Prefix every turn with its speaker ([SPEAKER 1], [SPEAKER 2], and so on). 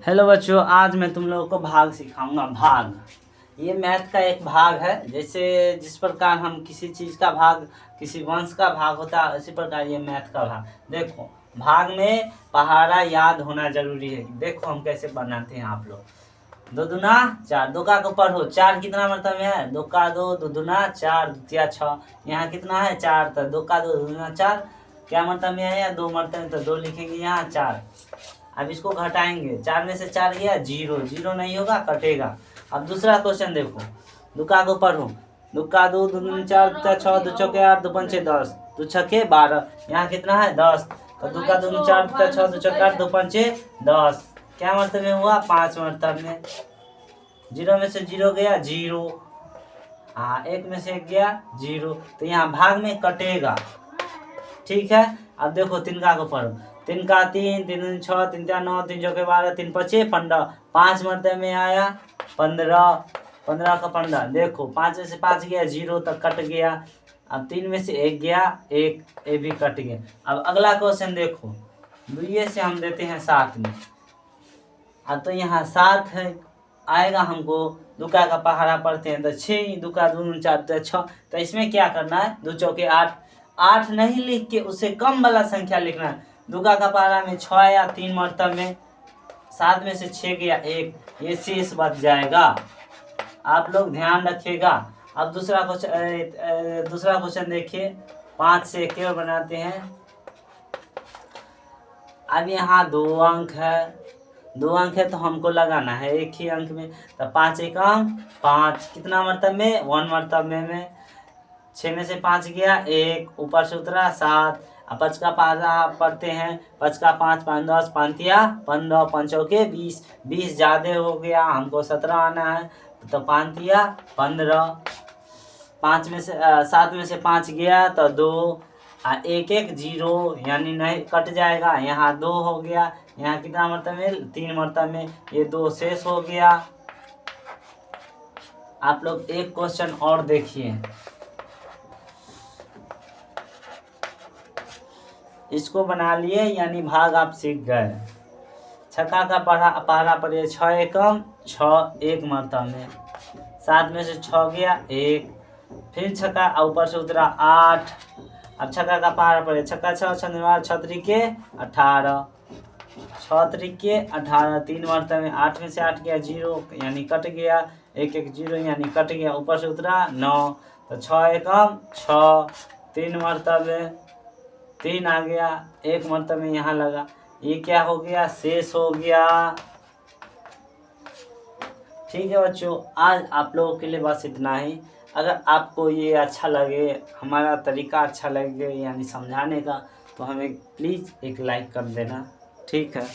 [SPEAKER 1] Hello बच्चों, आज मैं तुम लोगों को भाग सिखाऊंगा। भाग ये मैथ का एक भाग है। जैसे जिस प्रकार हम किसी चीज़ का भाग, किसी वंश का भाग होता है, उसी प्रकार ये मैथ का भाग। देखो, भाग में पहाड़ा याद होना जरूरी है। देखो हम कैसे बनाते हैं आप लोग। दो दूना चार, दो का पढ़ो। चार कितना मतलब है? दो का दो, दो दूना चार, द्वितीया छः। यहाँ कितना है? चार। तो दो का दो, दो दूना चार। क्या मतलब में है? दो मतलब में, तो दो लिखेंगे यहाँ, चार। अब इसको घटाएंगे, चार में से चार गया जीरो, जीरो नहीं होगा, कटेगा। अब दूसरा क्वेश्चन देखो, दुका को पढ़ो। दुका दो, दो दूनी चार, दुका छः, दो चौके आठ, दो पंचे 10, दो छक्के 12। यहाँ कितना है? 10। तो दुका दो चार, दुका छः, दो चौके आठ, दो पंचे 10। क्या मतलब में हुआ? 5 मतलब में। जीरो में से जीरो गया, जीरो। हाँ, एक में से एक गया, जीरो। तो यहाँ भाग में कटेगा। ठीक है। अब देखो तिनका को पढ़ो। तीन का तीन, तीन दूनी छः, तीन चार नौ, तीन चौके 12, तीन पचे 15। 5 मतलब में आया 15। 15 का 15। देखो 5 में से 5 गया, जीरो तक कट गया। अब 3 में से 1 गया, एक, ये भी कट गया। अब अगला क्वेश्चन देखो, दुइये से हम देते हैं 7 में। अब तो यहाँ 7 है, आएगा हमको। दुका का पहाड़ा पढ़ते हैं तो 6, दुका दूनी चार, तो 6। तो इसमें क्या करना है? दो चौके 8। 8 नहीं लिख के उससे कम वाला संख्या लिखना है। दुका का पहाड़ा में 6 आया 3 मरतब में, 7 में से 6 गया 1, ये शेष बच जाएगा। आप लोग ध्यान रखिएगा। अब दूसरा क्वेश्चन देखिए, 5 से एक और बनाते हैं। अब यहाँ 2 अंक है, 2 अंक है तो हमको लगाना है एक ही अंक में। तो 5 एक अंक 5, कितना मरतब में? 1 मरतब में। 6 में से 5 गया 1, ऊपर से उतरा 7। अब 5 का पहाड़ा पढ़ते हैं। 5 का 5, 5 10, 5 तिया 15, 5 चौके 20। 20 ज़्यादा हो गया, हमको 17 आना है। तो 5 तिया 15। 5 में से 7 में से 5 गया तो 2, एक एक जीरो, यानी नहीं कट जाएगा। यहाँ 2 हो गया, यहाँ कितना मरतब में? 3 मरतब में, ये 2 शेष हो गया। आप लोग एक क्वेश्चन और देखिए, इसको बना लिए, यानी भाग आप सीख गए। छक्का का पहाड़ा पड़े 6 एकम 6, 1 मरतब में। 7 में से 6 गया 1, फिर छक्का ऊपर से उतरा 8। अब छक्का का पहाड़ा पड़े, छक्का 6, 6 6 3 18, 6 3 18, 3 मरतब में। 8 में से 8 गया 0, यानी कट गया। 1 1 0, यानी कट गया। ऊपर से उतरा 9, तो 6 एकम 6, 3 मरतब में 3 आ गया, 1 मरतब में यहाँ लगा। ये क्या हो गया? शेष हो गया। ठीक है बच्चों, आज आप लोगों के लिए बस इतना ही। अगर आपको ये अच्छा लगे, हमारा तरीका अच्छा लगे यानी समझाने का, तो हमें प्लीज़ एक लाइक कर देना। ठीक है।